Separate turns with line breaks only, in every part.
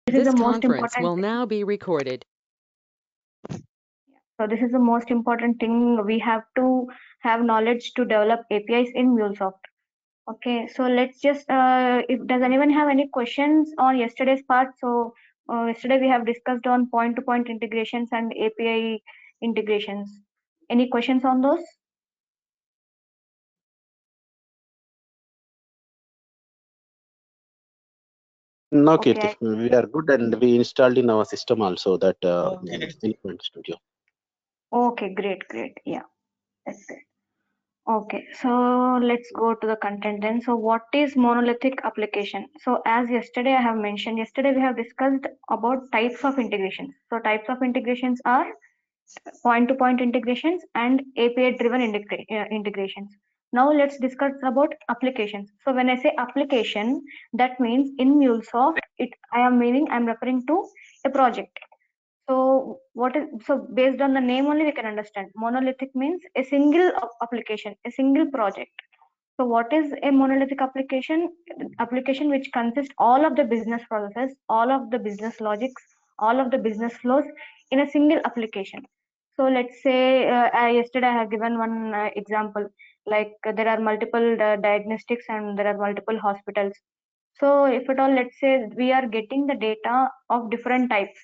This is
This
the most
conference
important
will
thing.
now be recorded.
So this is the most important thing. We have to have knowledge to develop APIs in MuleSoft. Okay, so let's just, if does anyone have any questions on yesterday's part? So yesterday we have discussed on point-to-point integrations and API integrations. Any questions on those?
No,
Okay.
Kirti, we are good, and we installed in our system also that Anypoint Studio.
Okay, great. Yeah, that's great. Okay, so let's go to the content then. So what is monolithic application? So as yesterday I have mentioned, yesterday we have discussed about types of integrations. So types of integrations are point-to-point integrations and API-driven integrations. Now let's discuss about applications. So when I say application, that means in MuleSoft, I'm referring to a project. So based on the name only we can understand. Monolithic means a single application, a single project. So what is a monolithic application? Application which consists all of the business processes, all of the business logics, all of the business flows in a single application. So let's say yesterday I have given one example, like there are multiple diagnostics and there are multiple hospitals. So if at all, let's say we are getting the data of different types.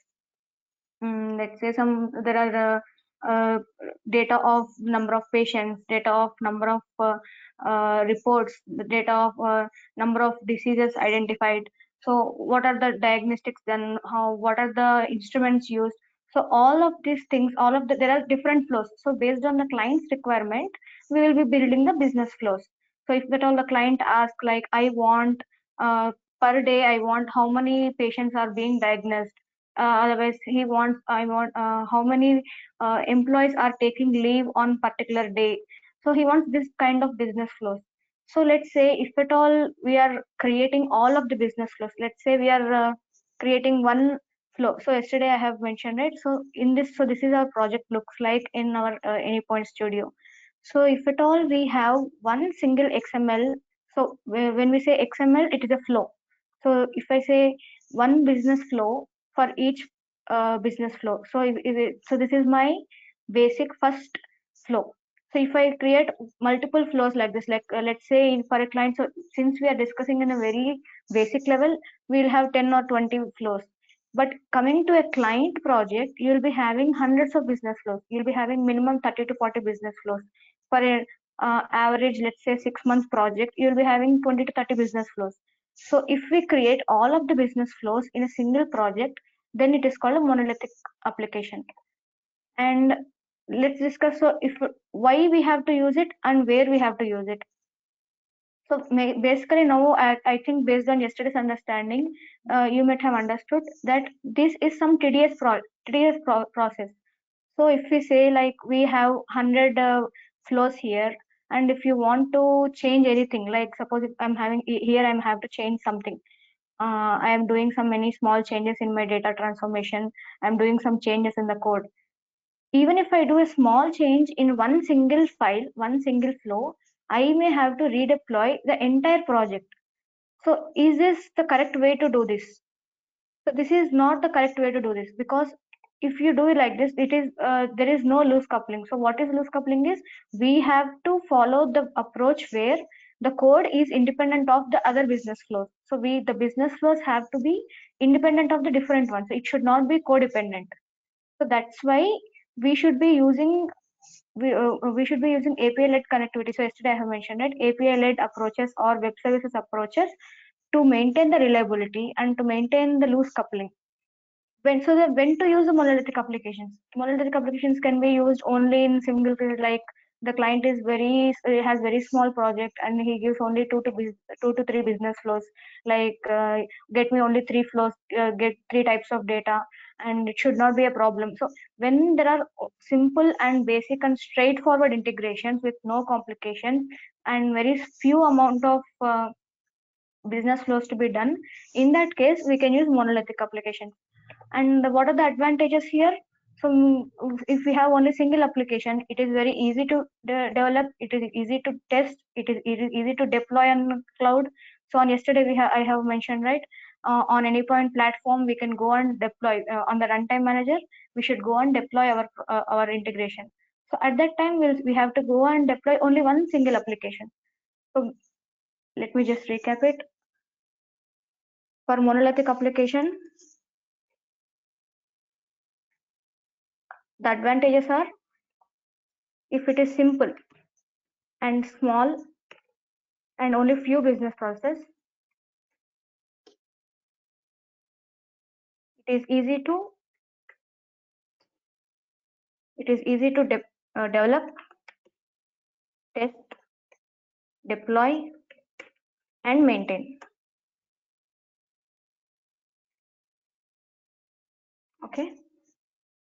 Let's say there are data of number of patients, data of number of reports, the data of number of diseases identified. So what are the diagnostics then? What are the instruments used? So all of these things, there are different flows. So based on the client's requirement, we will be building the business flows. So if at all the client asks, like, I want per day, I want how many patients are being diagnosed. Otherwise I want how many employees are taking leave on particular day. So he wants this kind of business flows. So let's say if at all we are creating all of the business flows, let's say we are creating one flow. So yesterday I have mentioned it. So this is our project looks like in our Anypoint Studio. So if at all we have one single XML, so when we say XML, it is a flow. So if I say one business flow for each business flow. So so this is my basic first flow. So if I create multiple flows like this, like let's say for a client, so since we are discussing in a very basic level, we'll have 10 or 20 flows. But coming to a client project, you'll be having hundreds of business flows. You'll be having minimum 30 to 40 business flows. For a average, let's say 6 month project, you'll be having 20 to 30 business flows. So if we create all of the business flows in a single project, then it is called a monolithic application. And let's discuss why we have to use it and where we have to use it. So basically now I think based on yesterday's understanding, you might have understood that this is some tedious process. So if we say like we have 100 flows here, and if you want to change anything, like suppose if I'm having here, I have to change something. I am doing many small changes in my data transformation. I'm doing some changes in the code. Even if I do a small change in one single file, one single flow, I may have to redeploy the entire project. So is this the correct way to do this? So this is not the correct way to do this, because if you do it like this, it is there is no loose coupling. So what is loose coupling is, we have to follow the approach where the code is independent of the other business flows. So the business flows have to be independent of the different ones. It should not be codependent. So that's why we should be using API-led connectivity. So yesterday I have mentioned it, API-led approaches or web services approaches to maintain the reliability and to maintain the loose coupling. When to use the monolithic applications? Monolithic applications can be used only in single field, like the client has very small project and he gives only 2 to 3 business flows, like get me only 3 flows, get 3 types of data, and it should not be a problem. So when there are simple and basic and straightforward integrations with no complications and very few amount of business flows to be done, in that case we can use monolithic applications. And what are the advantages here? So if we have only single application, it is very easy to develop, it is easy to test, it is easy to deploy on cloud. So on yesterday I have mentioned, right, on Anypoint platform, we can go and deploy on the runtime manager. We should go and deploy our integration. So at that time, we have to go and deploy only one single application. So let me just recap it. For monolithic application, the advantages are, if it is simple and small and only few business processes, it is easy to develop, test, deploy, and maintain. Okay.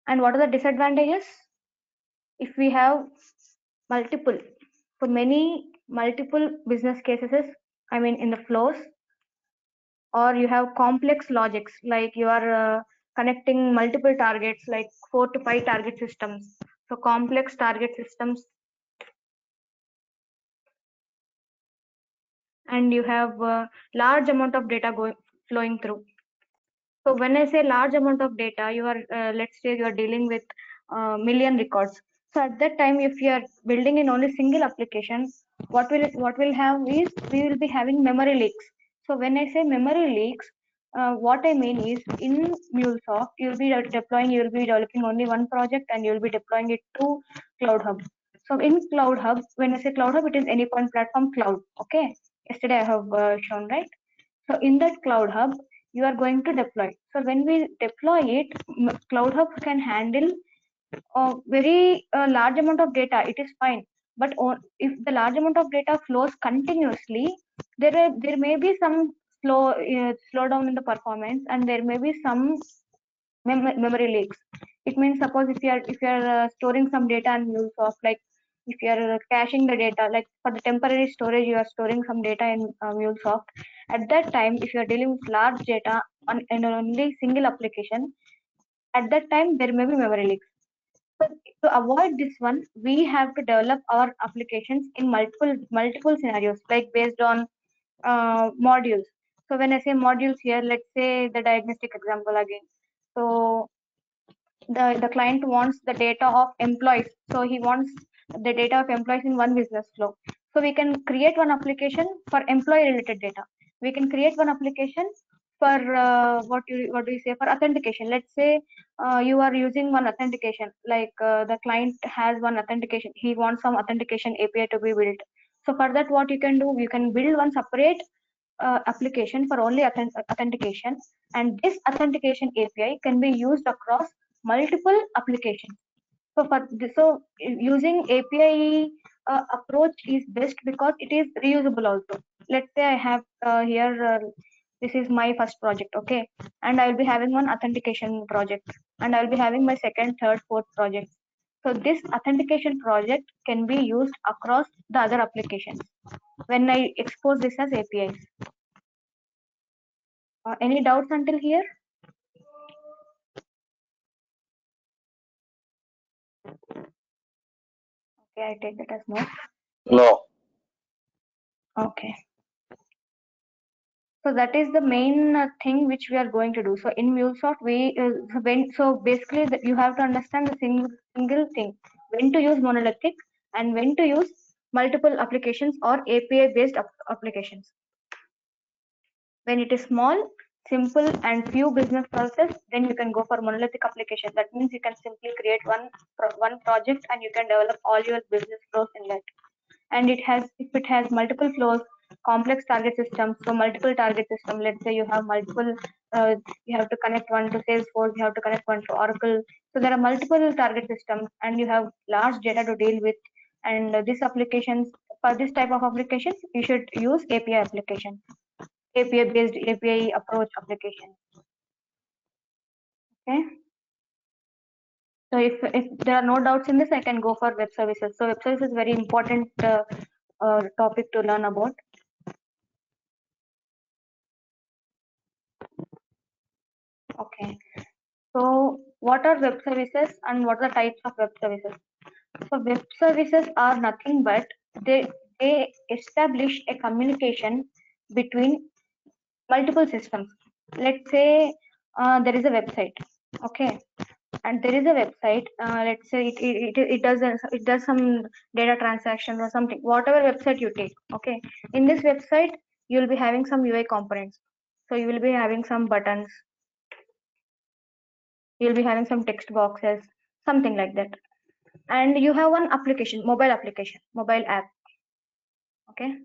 And what are the disadvantages? If we have multiple business cases, I mean in the flows, or you have complex logics, like you are connecting multiple targets, like 4 to 5 target systems. So complex target systems, and you have a large amount of data flowing through. So when I say large amount of data, you are let's say you are dealing with million records. So at that time, if you are building in only single application, what will have is, we will be having memory leaks. So when I say memory leaks, what I mean is, in MuleSoft, you will be developing only one project, and you will be deploying it to Cloud Hub. So in Cloud Hub, when I say Cloud Hub, it is Anypoint Platform Cloud. Okay, yesterday I have shown, right? So in that Cloud Hub, you are going to deploy. So when we deploy it, Cloud Hub can handle a very large amount of data. It is fine. But if the large amount of data flows continuously, there may be some slowdown in the performance, and there may be some memory leaks. It means, suppose if you are storing some data in MuleSoft, like if you are caching the data, like for the temporary storage, you are storing some data in MuleSoft. At that time, if you are dealing with large data in only single application, at that time there may be memory leaks. So to avoid this one, we have to develop our applications in multiple scenarios, like based on modules. So when I say modules here, let's say the diagnostic example again. So the client wants the data of employees, so he wants the data of employees in one business flow. So we can create one application for employee related data. We can create one application for what do you say, for authentication. Let's say you are using one authentication, like the client has one authentication, he wants some authentication API to be built. So for that, what you can do, you can build one separate application for only authentication, and this authentication API can be used across multiple applications. So for this, so using API approach is best because it is reusable also. Let's say I have here this is my first project, okay, and I will be having one authentication project, and I will be having my second, third, fourth project. So this authentication project can be used across the other applications when I expose this as APIs. Any doubts until here? Okay, I take it as no.
No.
Okay. So that is the main thing which we are going to do. So in MuleSoft, basically you have to understand the single thing: when to use monolithic and when to use multiple applications or API based applications. When it is small, simple, and few business processes, then you can go for monolithic application. That means you can simply create one project, and you can develop all your business flows in that. And if it has multiple flows, complex target systems, so multiple target system, let's say you have multiple, you have to connect one to Salesforce, you have to connect one to Oracle. So there are multiple target systems, and you have large data to deal with. And these applications, for this type of applications, you should use API application, API based API approach application. Okay. So if there are no doubts in this, I can go for web services. So web services is very important topic to learn about. Okay. So what are web services and what are the types of web services? So web services are nothing but they establish a communication between multiple systems. let's say there is a website, okay, and there is a website, let's say it does some data transaction or something, whatever website you take, okay. In this website you will be having some UI components, so you will be having some buttons, you will be having some text boxes, something like that. And you have one application, mobile app, okay.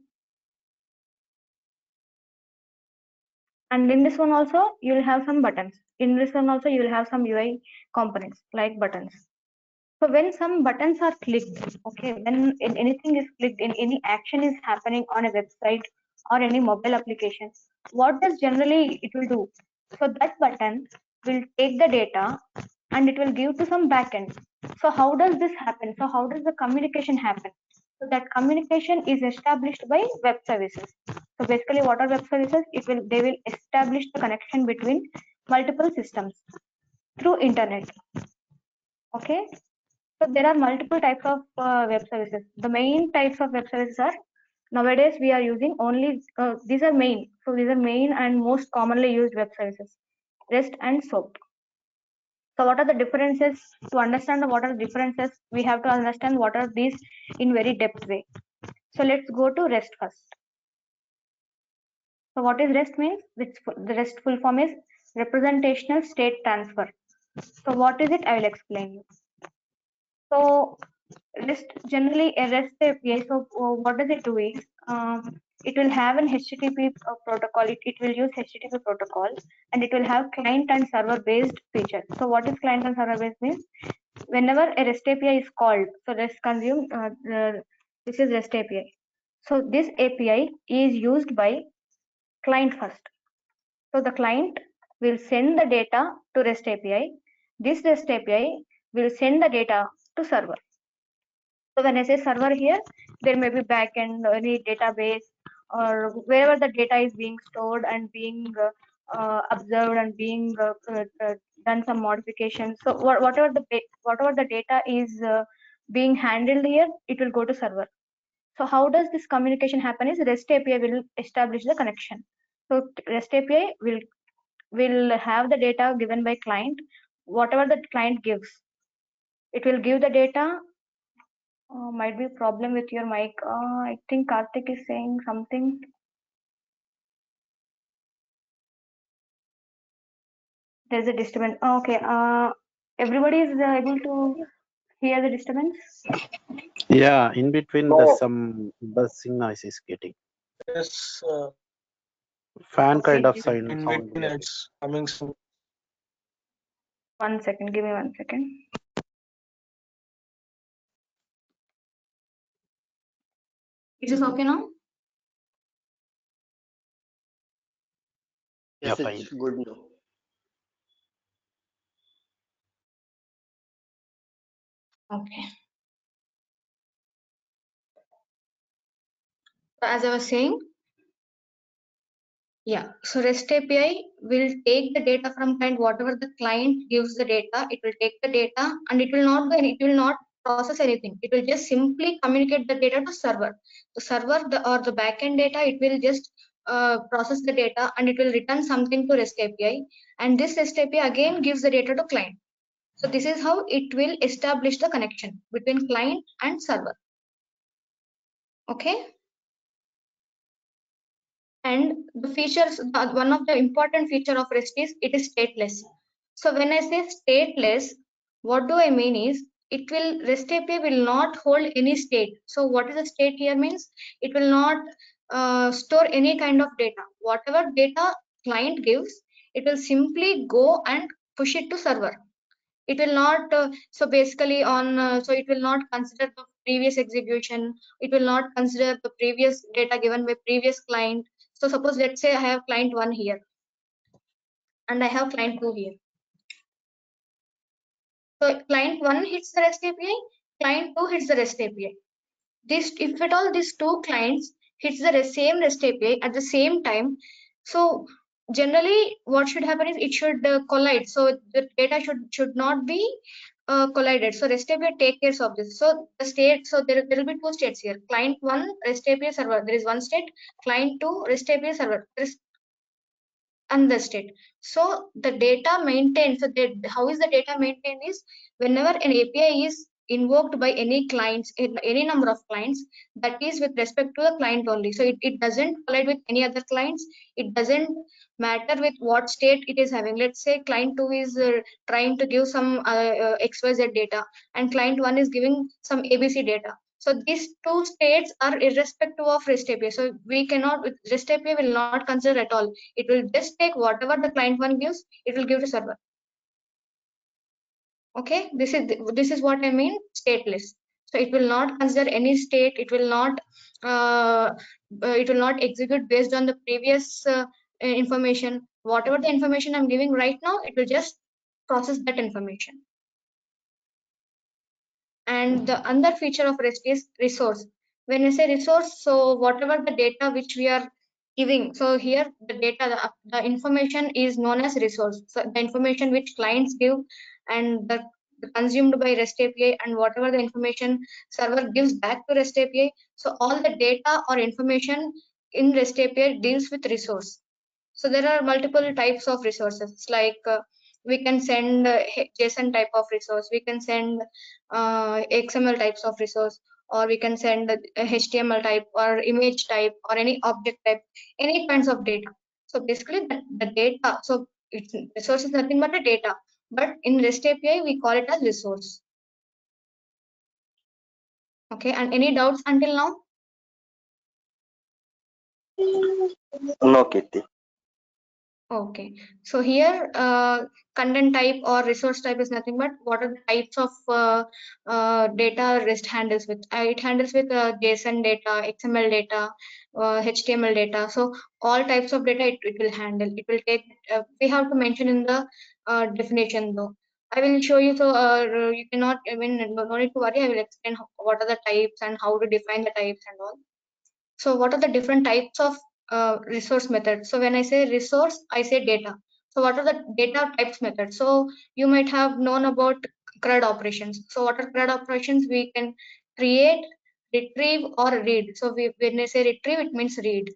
And in this one also you will have some buttons, in this one also you will have some UI components like buttons. So when some buttons are clicked, okay, when anything is clicked, in any action is happening on a website or any mobile application, what does generally it will do? So that button will take the data and it will give to some backend. So how does this happen? So how does the communication happen? So that communication is established by web services. So basically, what are web services? They will establish the connection between multiple systems through internet. Okay. So there are multiple types of web services. The main types of web services are, nowadays we are using only these are main. So these are main and most commonly used web services: REST and SOAP. So what are the differences? To understand what are the differences, we have to understand what are these in very depth way. So let's go to REST first. So what is REST means? The REST full form is representational state transfer. So what is it? I will explain you. So REST, generally a REST API. So what does it do is, it will have an HTTP protocol. It will use HTTP protocol, and it will have client and server based features. So what is client and server based means? Whenever a REST API is called, so REST consume this is REST API. So this API is used by client first. So the client will send the data to REST API. This REST API will send the data to server. So when I say server here, there may be backend or any database, or wherever the data is being stored and being observed and being done some modifications. So whatever the data is being handled here, it will go to server. So how does this communication happen is, REST API will establish the connection. So REST API will have the data given by client, whatever the client gives. It will give the data. Might be a problem with your mic. I think Karthik is saying something. There's a disturbance. Okay. Everybody is able to hear the disturbance?
Yeah, in between there's some buzzing noise is getting.
Yes.
Fan
Okay,
kind of
just
sound.
In
sound
between, it's coming some.
1 second. Give me 1 second. Is this okay now?
Yeah,
Yes,
fine.
it's good now.
Okay. So as I was saying, yeah. So REST API will take the data from client. Whatever the client gives the data, it will take the data and it will not process anything. It will just simply communicate the data to server. The server or the backend data, it will just process the data and it will return something to REST API. And this REST API again gives the data to client. So this is how it will establish the connection between client and server. Okay. And the features, one of the important feature of REST is it is stateless. So when I say stateless, what do I mean is, REST API will not hold any state. So what is the state here means, it will not store any kind of data. Whatever data client gives, it will simply go and push it to server. It will not so basically so it will not consider the previous execution. It will not consider the previous data given by previous client. So suppose, let's say I have client 1 here and I have client 2 here. So client 1 hits the REST API, client 2 hits the REST API. If at all these two clients hits the same REST API at the same time, so generally what should happen is it should collide. So the data should not be collided. So REST API take care of this. So the state, so there will be two states here. Client 1 REST API server, there is one state. Client 2 REST API server, there is another state. So the data maintained, so how is the data maintained is whenever an API is invoked by any clients, any number of clients, that is with respect to the client only. So it doesn't collide with any other clients. It doesn't matter with what state it is having. Let's say client 2 is trying to give some XYZ data, and client 1 is giving some ABC data. So these two states are irrespective of REST API. So we cannot, REST API will not consider at all. It will just take whatever the client 1 gives, it will give to server. Okay, this is what I mean stateless. So it will not consider any state. It will not execute based on the previous information. Whatever the information I'm giving right now, it will just process that information. And the other feature of REST is resource. When I say resource, so whatever the data which we are giving, so here the data, the information is known as resource. So the information which clients give and the consumed by REST API, and whatever the information server gives back to REST API. So all the data or information in REST API deals with resource. So there are multiple types of resources, like we can send JSON type of resource, we can send XML types of resource, or we can send HTML type or image type or any object type, any kinds of data. So basically the data, so resource is nothing but a data, but in REST API we call it as resource. Okay, and any doubts until now?
No, Kirti.
Okay, so here content type or resource type is nothing but what are the types of data REST handles with. It handles with JSON data, XML data, HTML data. So all types of data it will handle. It will take, we have to mention in the definition though. I will show you, so you cannot, I mean, no need to worry, I will explain what are the types and how to define the types and all. So what are the different types of resource methods? So when I say resource, I say data. So what are the data types methods? So you might have known about CRUD operations. So what are CRUD operations? We can create, retrieve, or read. So when I say retrieve, it means read.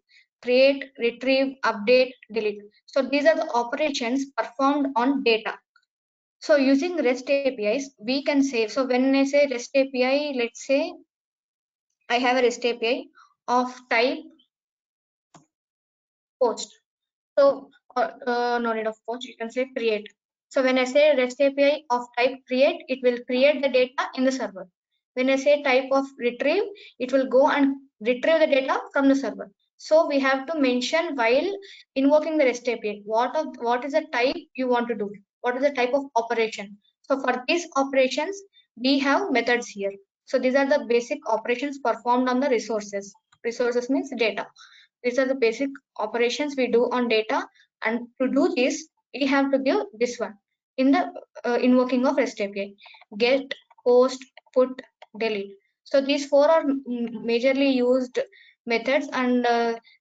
Create, retrieve, update, delete. So these are the operations performed on data. So using REST APIs, we can say, so when I say REST API, let's say I have a REST API of type post. So no need of post, you can say create. So when I say REST API of type create, it will create the data in the server. When I say type of retrieve, it will go and retrieve the data from the server. So we have to mention while invoking the REST API, what is the type you want to do? What is the type of operation? So for these operations, we have methods here. So these are the basic operations performed on the resources. Resources means data. These are the basic operations we do on data, and to do this we have to give this one in the invoking of REST API: get, post, put, delete. So these four are majorly used methods, and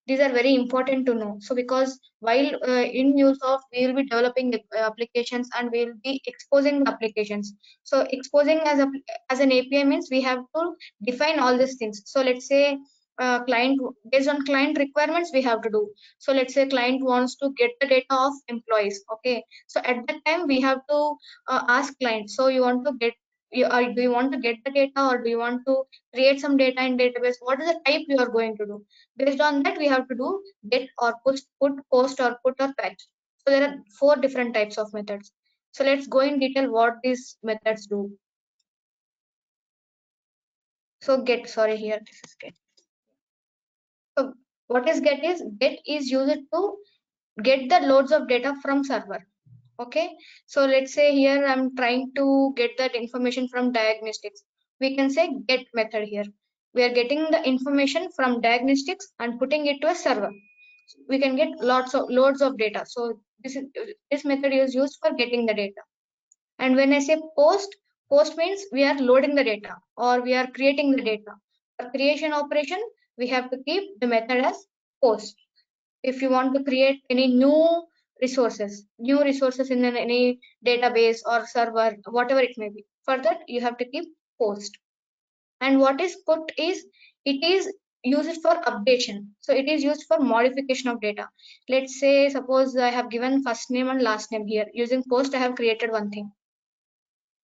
these are very important to know. So because while in MuleSoft we will be developing applications and we will be exposing the applications. So exposing as an API means we have to define all these things. So let's say client, based on client requirements we have to do. So let's say client wants to get the data of employees. Okay, so at that time we have to ask client, so you want to get, do you want to get the data, or do you want to create some data in database? What is the type you are going to do? Based on that we have to do get or put, post or put or fetch. So there are four different types of methods. So let's go in detail what these methods do. So get, sorry, here this is get. So what is get is used to get the loads of data from server. Okay, so let's say here I'm trying to get that information from diagnostics. We can say get method here. We are getting the information from diagnostics and putting it to a server. We can get loads of data. So this method is used for getting the data. And when I say post means we are loading the data or we are creating the data. For creation operation, we have to keep the method as post. If you want to create any new resources in any database or server, whatever it may be, for that you have to keep post. And what is put is, it is use it for updation. So it is used for modification of data. Let's say, suppose I have given first name and last name here. Using post, I have created one thing.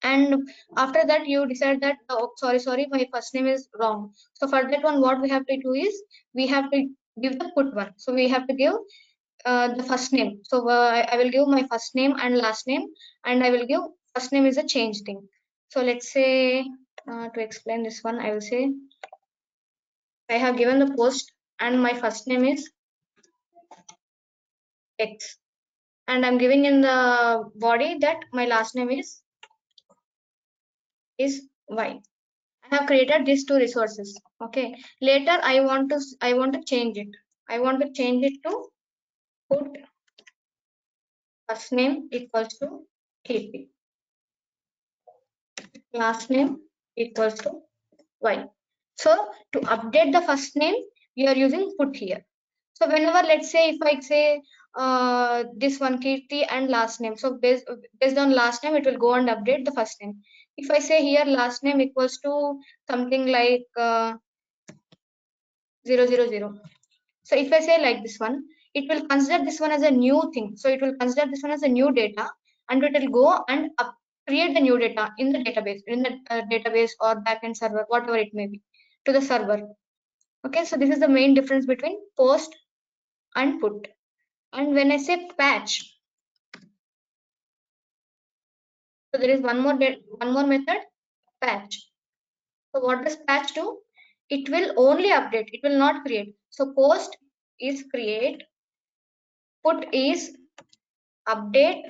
And after that, you decide that, oh, sorry, my first name is wrong. So for that one, what we have to do is, we have to give the put one. So we have to give the first name. So I will give my first name and last name, and I will give first name is a change thing. So let's say, to explain this one, I will say, I have given the post and my first name is X, and I'm giving in the body that my last name is Y. I have created these two resources. Okay. Later I want to change it. I want to change it to put first name equals to KP. Last name equals to Y. So to update the first name, we are using put here. So whenever, let's say, if I say this one Kirti and last name, so based on last name, it will go and update the first name. If I say here last name equals to something like 000. So if I say like this one, it will consider this one as a new thing. So it will consider this one as a new data, and it will go and create the new data in the database, or backend server, whatever it may be, to the server. Okay, so this is the main difference between post and put. And when I say patch, so there is one more method, patch. So what does patch do? It will only update, it will not create. So post is create, put is update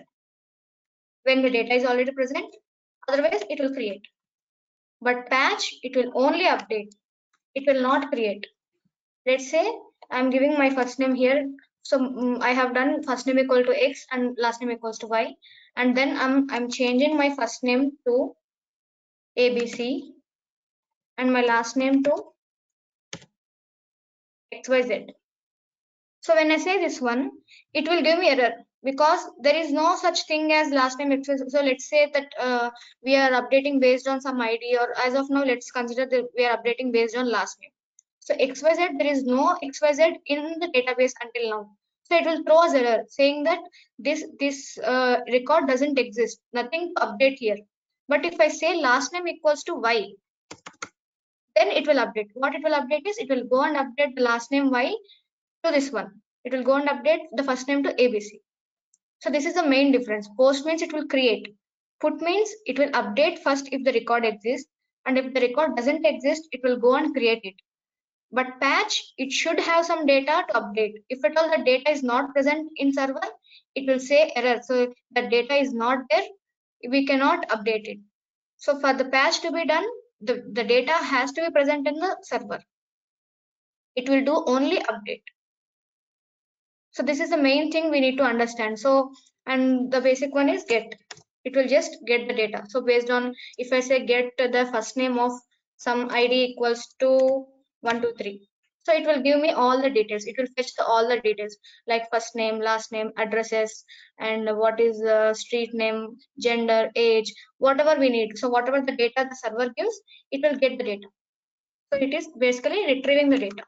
when the data is already present, otherwise it will create. But patch, it will only update, it will not create. Let's say I'm giving my first name here. So I have done first name equal to X and last name equals to Y, and then I'm changing my first name to ABC and my last name to XYZ. So when I say this one, it will give me error, because there is no such thing as last name XYZ. So let's say that we are updating based on some ID, or as of now, let's consider that we are updating based on last name. So XYZ, there is no XYZ in the database until now. So it will throw us error saying that this record doesn't exist, nothing to update here. But if I say last name equals to Y, then it will update. What it will update is, it will go and update the last name Y to this one. It will go and update the first name to ABC. So this is the main difference. Post means it will create. Put means it will update first if the record exists, and if the record doesn't exist, it will go and create it. But patch, it should have some data to update. If at all the data is not present in server, it will say error. So the data is not there, we cannot update it. So for the patch to be done, the data has to be present in the server. It will do only update. So this is the main thing we need to understand. So, and the basic one is get. It will just get the data. So based on, if I say get the first name of some ID equals to 123. So it will give me all the details. It will fetch all the details like first name, last name, addresses, and what is the street name, gender, age, whatever we need. So whatever the data the server gives, it will get the data. So it is basically retrieving the data.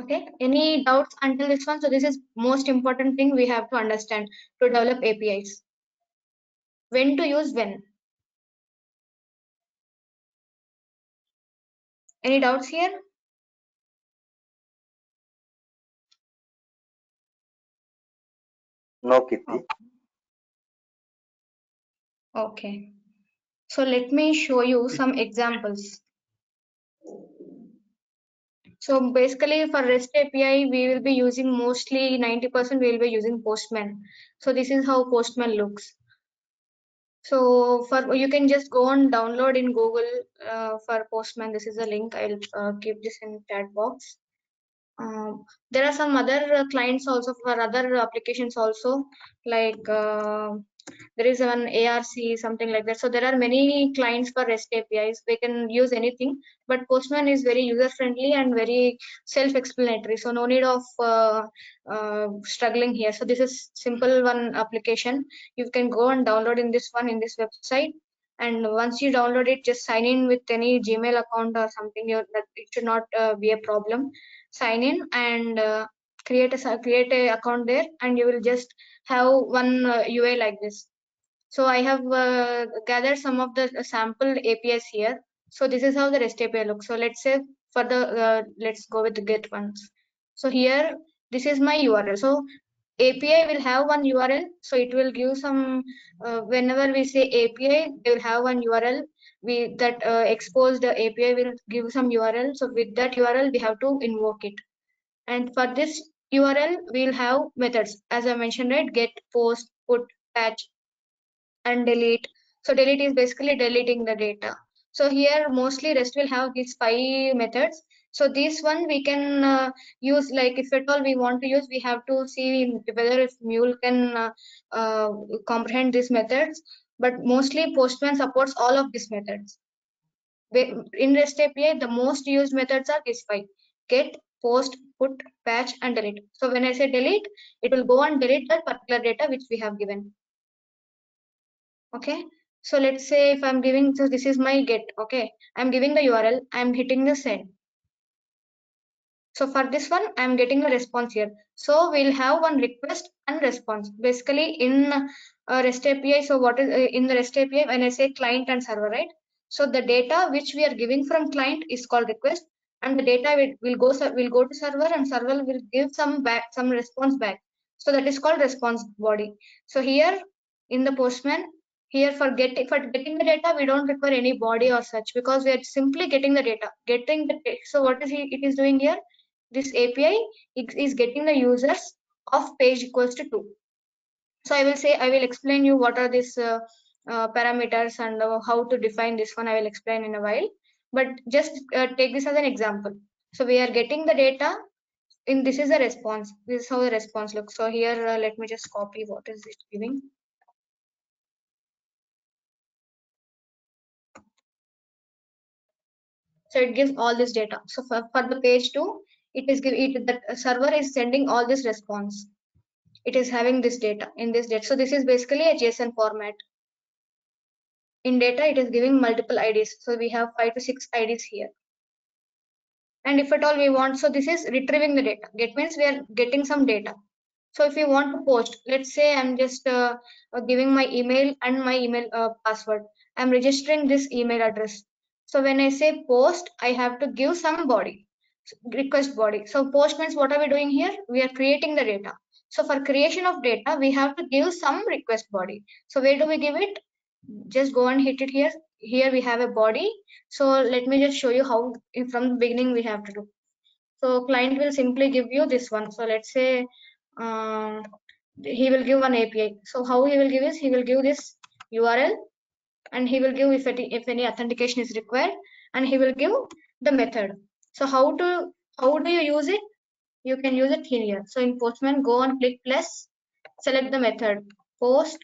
Okay, any doubts until this one? So this is most important thing we have to understand to develop APIs. When to use when. Any doubts here?
No, Kirti.
Okay. So let me show you some examples. So basically for REST API, we will be using mostly 90% we will be using Postman. So this is how Postman looks. So for you can just go and download in Google for Postman. This is a link. I'll keep this in chat box. There are some other clients also for other applications also, like there is an ARC, something like that. So there are many clients for REST APIs. They can use anything, but Postman is very user friendly and very self-explanatory. So no need of struggling here. So this is simple one application. You can go and download in this website, and once you download it, just sign in with any Gmail account or something. That it should not be a problem. Sign in and create a account there, and you will just have one UI like this. So I have gathered some of the sample APIs here. So this is how the REST API looks. So let's say for the let's go with the get ones. So here this is my URL. So API will have one URL. So it will give some whenever we say API, they will have one URL. We that exposed API will give some URL. So with that URL, we have to invoke it. And for this URL, we'll have methods as I mentioned, right? Get, post, put, patch, and delete. So delete is basically deleting the data. So here mostly REST will have these 5 methods. So this one we can use, like if at all we want to use, we have to see whether if Mule can comprehend these methods. But mostly Postman supports all of these methods. In REST API, the most used methods are these 5: get, post, put, patch, and delete. So when I say delete, it will go and delete that particular data which we have given. Okay, so let's say if I'm giving, so this is my get. Okay, I'm giving the URL, I'm hitting the send. So for this one, I'm getting a response here. So we'll have one request and response. Basically in REST API, so what is in the REST API, when I say client and server, right? So the data which we are giving from client is called request, and the data will go to server, and server will give some response back. So that is called response body. So here in the Postman, here for getting the data, we don't require any body or such, because we are simply getting the data. So what is it is doing here? This API is getting the users of page equals to 2. So I will explain you what are these parameters and how to define this one. I will explain in a while, but just take this as an example. So we are getting the data in, this is a response. This is how the response looks. So here let me just copy what is it giving. So it gives all this data. So for the page 2, the server is sending all this response. It is having this data in this data. So this is basically a JSON format. In data, it is giving multiple IDs. So we have 5 to 6 IDs here. And if at all we want, so this is retrieving the data. Get means we are getting some data. So if you want to post, let's say I'm just giving my email and my email password. I'm registering this email address. So when I say post, I have to give some body, request body. So post means what are we doing here? We are creating the data. So for creation of data, we have to give some request body. So where do we give it? Just go and hit it here. Here we have a body. So let me just show you how from the beginning we have to do. So client will simply give you this one. So let's say he will give one API. So how he will give is, he will give this URL, and he will give if any authentication is required, and he will give the method. So how do you use it? You can use it here. So in Postman, go and click plus, select the method post,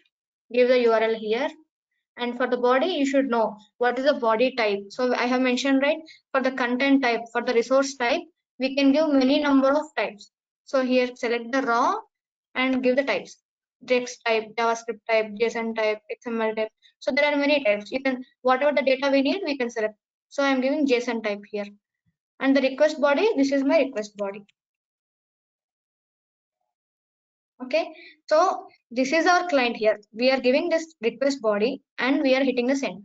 give the URL here. And for the body, you should know what is the body type. So I have mentioned, right, for the content type, for the resource type, we can give many number of types. So here select the raw and give the types: text type, JavaScript type, JSON type, XML type. So there are many types. You can, whatever the data we need, we can select. So I'm giving JSON type here. And the request body, this is my request body. Okay, so this is our client here. We are giving this request body and we are hitting the send.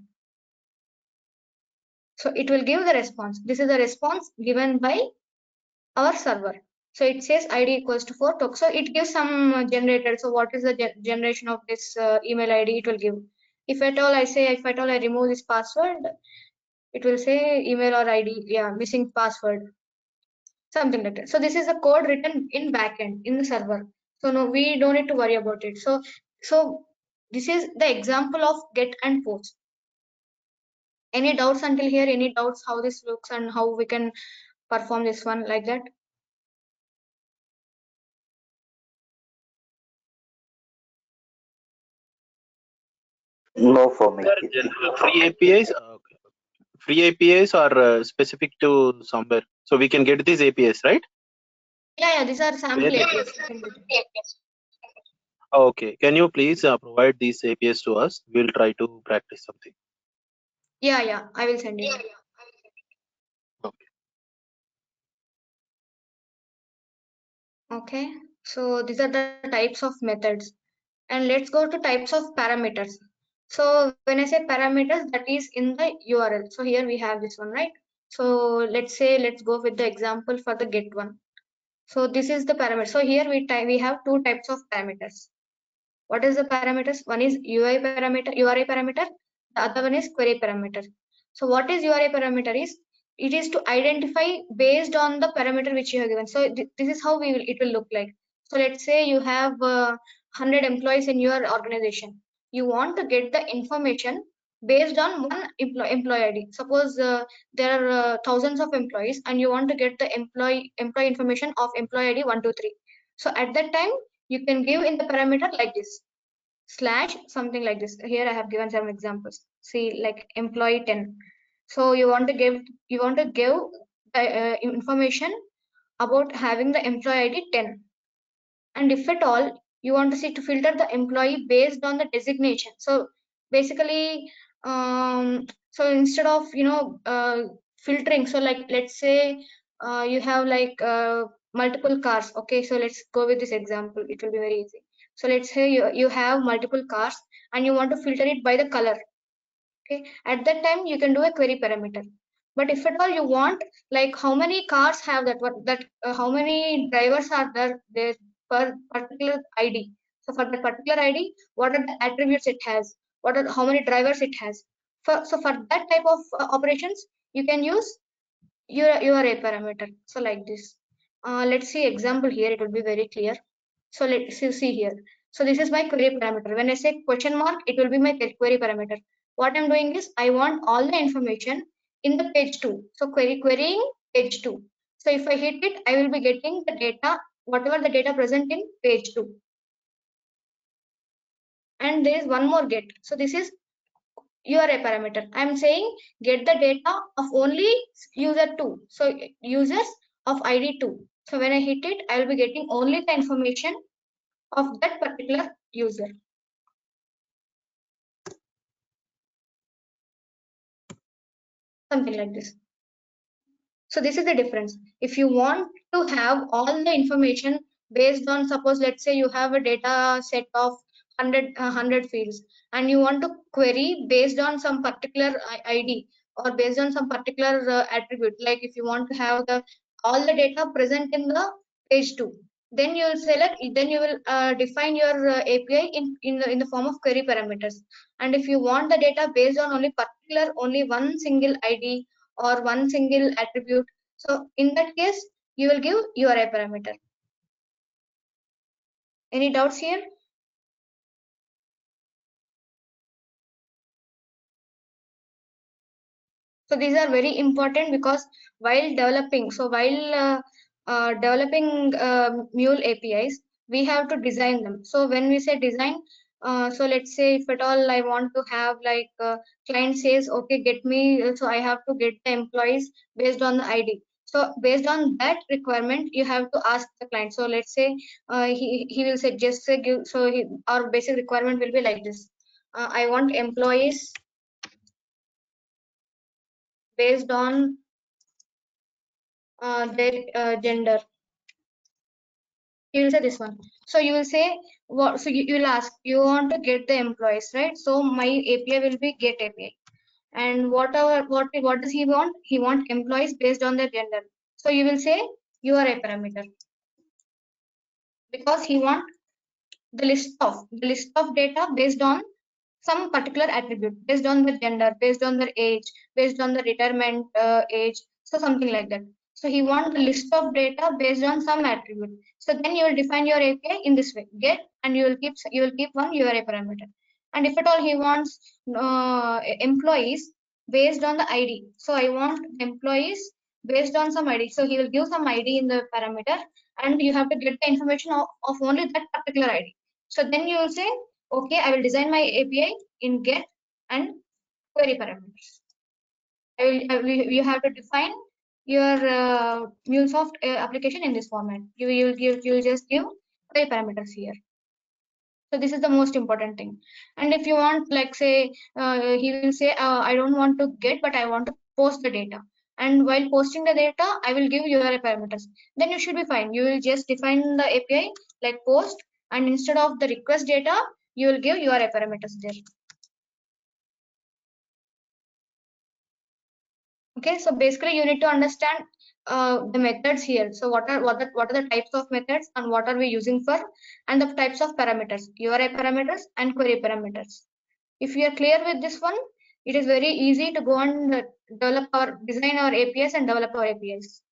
So it will give the response. This is the response given by our server. So it says ID equals to 4. So it gives some generator. So what is the generation of this email ID? It will give. If at all I remove this password, it will say email or ID, yeah, missing password, something like that. So this is the code written in backend in the server. So no, we don't need to worry about it. So this is the example of get and post. Any doubts until here? Any doubts how this looks and how we can perform this one like that?
No for me.
Sir, general free APIs, free APIs are specific to somewhere, so we can get these APIs, right?
Yeah, these are sample
Where-
APIs.
Okay, can you please provide these APIs to us? We'll try to practice something.
Yeah, I will send you.
Okay.
Okay, so these are the types of methods. And let's go to types of parameters. So when I say parameters, that is in the URL. So here we have this one, right? So let's go with the example for the get one. So this is the parameter. So here we have two types of parameters. What is the parameters? One is URI parameter. The other one is query parameter. So what is URI parameter is? It is to identify based on the parameter which you have given. So this is how it will look like. So let's say you have 100 employees in your organization. You want to get the information based on one employee ID. Suppose there are thousands of employees and you want to get the employee information of employee ID 123. So at that time you can give in the parameter like this / something like this. Here I have given some examples. See, like employee 10. So you want to give information about having the employee ID 10. And if at all you want to see to filter the employee based on the designation. So basically, so instead of filtering, so like let's say you have like multiple cars. Okay, so let's go with this example. It will be very easy. So let's say you have multiple cars and you want to filter it by the color. Okay, at that time you can do a query parameter. But if at all you want like how many cars have how many drivers are there per particular ID. So for that particular ID, what are the attributes it has? How many drivers it has? So for that type of operations, you can use URI parameter. So like this. Let's see example here. It will be very clear. So let's see here. So this is my query parameter. When I say question mark, it will be my query parameter. What I'm doing is I want all the information in the page 2. So querying page 2. So if I hit it, I will be getting the data, whatever the data present in page 2. And there is one more get. So this is URI parameter. I'm saying get the data of only user 2. So users of ID 2. So when I hit it, I will be getting only the information of that particular user. Something like this. So this is the difference. If you want to have all the information based on, suppose let's say you have a data set of 100 fields and you want to query based on some particular ID or based on some particular attribute, like if you want to have all the data present in the page 2, then you will define your API in the form of query parameters. And if you want the data based on only one single ID or one single attribute, so in that case you will give URI parameter. Any doubts here? So these are very important because while developing Mule APIs, we have to design them. So when we say design, so let's say if at all I want to have like client says, okay, get me, so I have to get the employees based on the ID. So based on that requirement, you have to ask the client. So let's say he will say just say give. So our basic requirement will be like this. I want employees based on their gender. You will say this one. So you will say what? So you will ask. You want to get the employees, right? So my API will be get API. And what does he want? He want employees based on their gender. So you will say URI parameter because he want the list of data based on some particular attribute, based on the gender, based on their age, based on the retirement age, so something like that. So he wants the list of data based on some attribute. So then you will define your API in this way, get, and you will keep one URI parameter. And if at all he wants employees based on the ID, so I want employees based on some ID. So he will give some ID in the parameter, and you have to get the information of only that particular ID. So then you will say, okay, I will design my API in get and query parameters. You have to define your MuleSoft application in this format. You will just give query parameters here. So this is the most important thing. And if you want, like say, he will say, I don't want to get, but I want to post the data. And while posting the data, I will give URI parameters. Then you should be fine. You will just define the API like post, and instead of the request data, you will give URI parameters there. Okay, so basically you need to understand the methods here. So what are the types of methods and what are we using for, and the types of parameters, URI parameters and query parameters. If we are clear with this one, it is very easy to go and design our APIs and develop our APIs.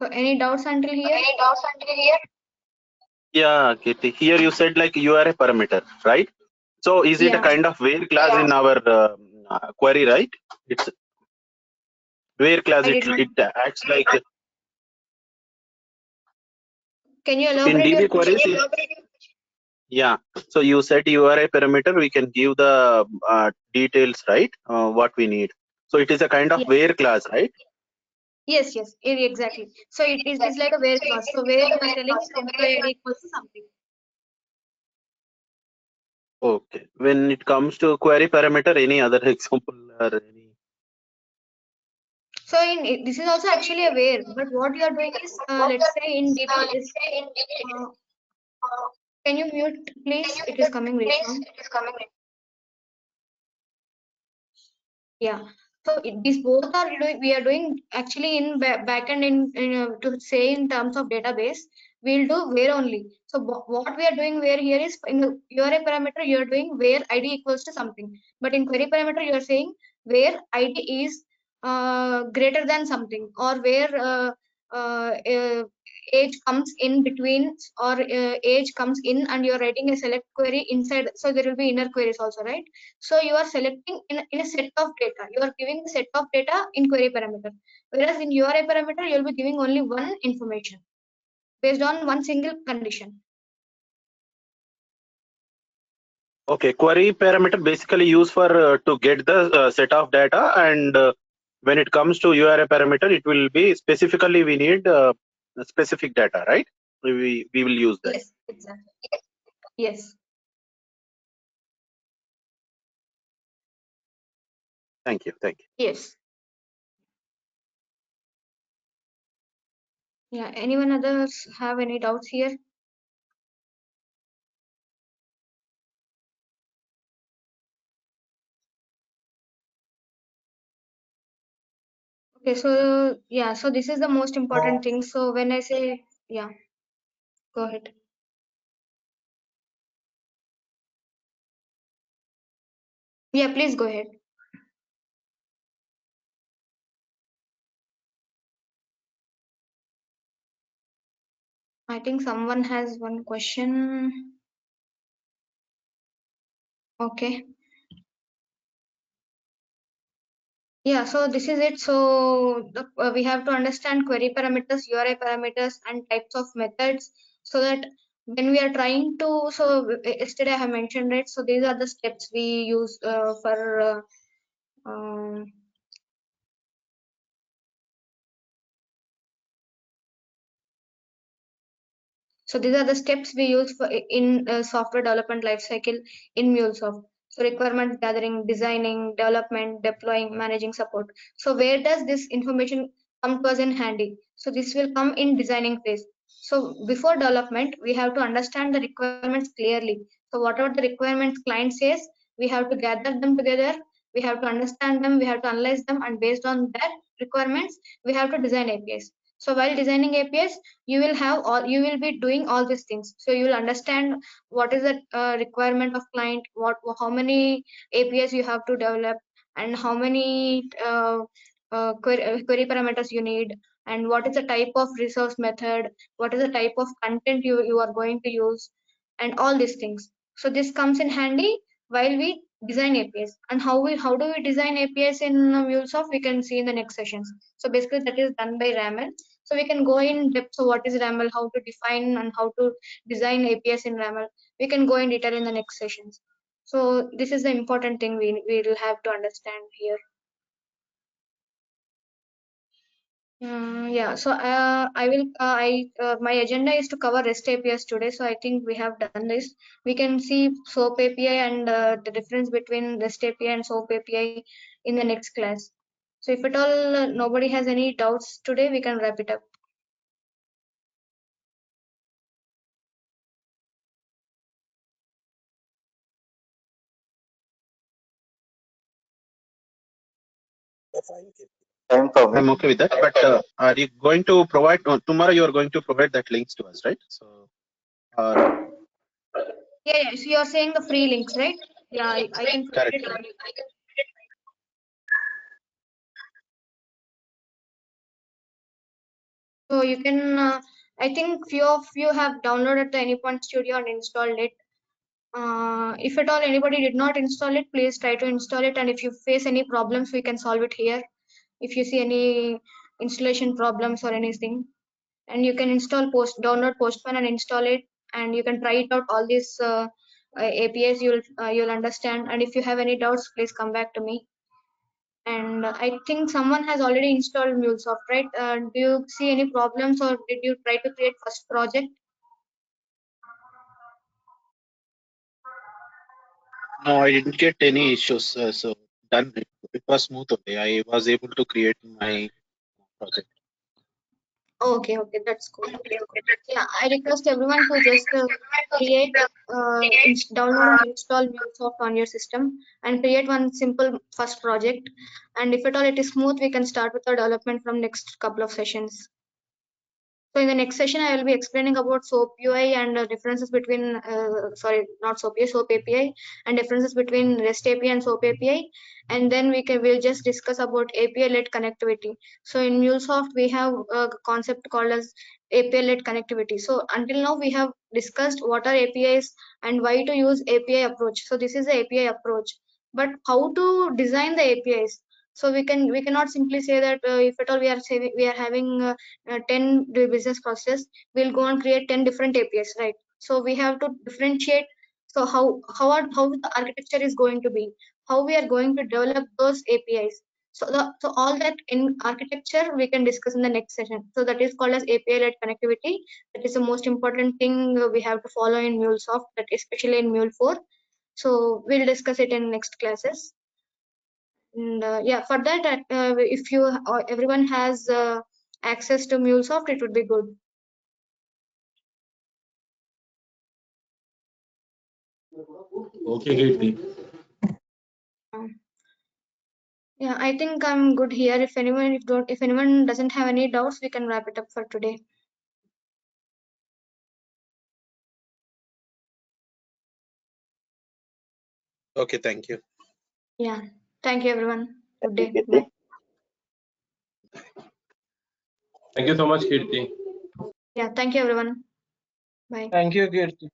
So any doubts until here?
Yeah, Kirti. Here you said like URI parameter, right? So is it a
Yeah.
kind of where class in our query, right? It's where class.
I
It
did not.
it acts like
Can you
in
elaborate
DB
your
queries.
question?
Yeah. So you said URI parameter. We can give the details, right? What we need. So it is a kind of
Yeah.
where class, right?
Yes, exactly. So it is like a where clause. So where you are telling employee ID equals to something.
Okay. When it comes to query parameter, any other example or any?
So this is also actually a where, but what you are doing is, let's say in DB is, can you mute please? It is coming right now. Yeah. So these both are we are doing actually in backend in to say in terms of database, we'll do where only. So what we are doing where here is in the URI parameter you are doing where ID equals to something, but in query parameter you are saying where ID is greater than something, or where age comes in between, or age comes in, and you are writing a select query inside. So there will be inner queries also, right? So you are selecting in a set of data. You are giving the set of data in query parameter. Whereas in URI parameter, you will be giving only one information based on one single condition.
Okay, query parameter basically used for to get the set of data, and when it comes to URI parameter, it will be specifically we need specific data, right? We will use that.
Yes, exactly. Yes.
Thank you.
Yes. Yeah. Anyone others have any doubts here? Okay. So yeah. So this is the most important thing. So when I say yeah, go ahead. Yeah. Please go ahead. I think someone has one question. Okay. Yeah, so this is it. So we have to understand query parameters, URI parameters, and types of methods, so that when we are trying to, so yesterday I have mentioned it. So these are the steps we use for um, so these are the steps we use for in software development lifecycle in MuleSoft. So requirement gathering, designing, development, deploying, managing support. So where does this information come to us in handy? So this will come in designing phase. So before development, we have to understand the requirements clearly. So whatever the requirements client says, we have to gather them together. We have to understand them. We have to analyze them, and based on that requirements, we have to design APIs. So while designing APIs, you will be doing all these things. So you will understand what is the requirement of client, how many APIs you have to develop, and how many query parameters you need, and what is the type of resource method, what is the type of content you are going to use, and all these things. So this comes in handy while we design APIs. And how do we design APIs in MuleSoft, we can see in the next sessions. So basically that is done by Ramel. So we can go in depth. So what is Ramel, how to define and how to design APIs in Ramel. We can go in detail in the next sessions. So this is the important thing we will have to understand here. Yeah, so my agenda is to cover REST APIs today. So I think we have done this. We can see SOAP API and the difference between REST API and SOAP API in the next class. So if at all nobody has any doubts today, we can wrap it up.
Fine for me.
I'm okay with that. But are you going to provide tomorrow? You are going to provide that links to us, right? So,
Yeah. So you are saying the free links, right? Yeah, I can provide it. So you can. I think few of you have downloaded the Anypoint Studio and installed it. If at all anybody did not install it, please try to install it. And if you face any problems, we can solve it here. If you see any installation problems or anything, and you can download Postman and install it, and you can try it out. All these APIs you'll understand. And if you have any doubts, please come back to me. And I think someone has already installed MuleSoft, right? Do you see any problems, or did you try to create first project?
no, I didn't get any issues. So done. It was smooth. Okay, I was able to create my project.
Okay, that's cool. Yeah, I request everyone to just download and install MuleSoft on your system and create one simple first project. And if at all it is smooth, we can start with our development from next couple of sessions. So in the next session, I will be explaining about SOAP UI and differences between, not SOAP UI, SOAP API, and differences between REST API and SOAP API. And then we'll just discuss about API-led connectivity. So in MuleSoft, we have a concept called as API-led connectivity. So until now, we have discussed what are APIs and why to use API approach. So this is the API approach. But how to design the APIs? So we cannot simply say that if at all we are having 10 business process, we'll go and create 10 different APIs, right? So we have to differentiate. So how the architecture is going to be, how we are going to develop those APIs. So all that in architecture we can discuss in the next session. So that is called as API-led connectivity. That is the most important thing we have to follow in MuleSoft, that especially in Mule 4. So we'll discuss it in next classes. And yeah, for that, if everyone has access to MuleSoft, it would be good.
Okay, Kirti.
Yeah, I think I'm good here. If anyone doesn't have any doubts, we can wrap it up for today.
Okay, thank you.
Yeah, thank you everyone. Good day.
Kirti.
Bye.
Thank you so much, Kirti.
Yeah, thank you everyone. Bye.
Thank you, Kirti.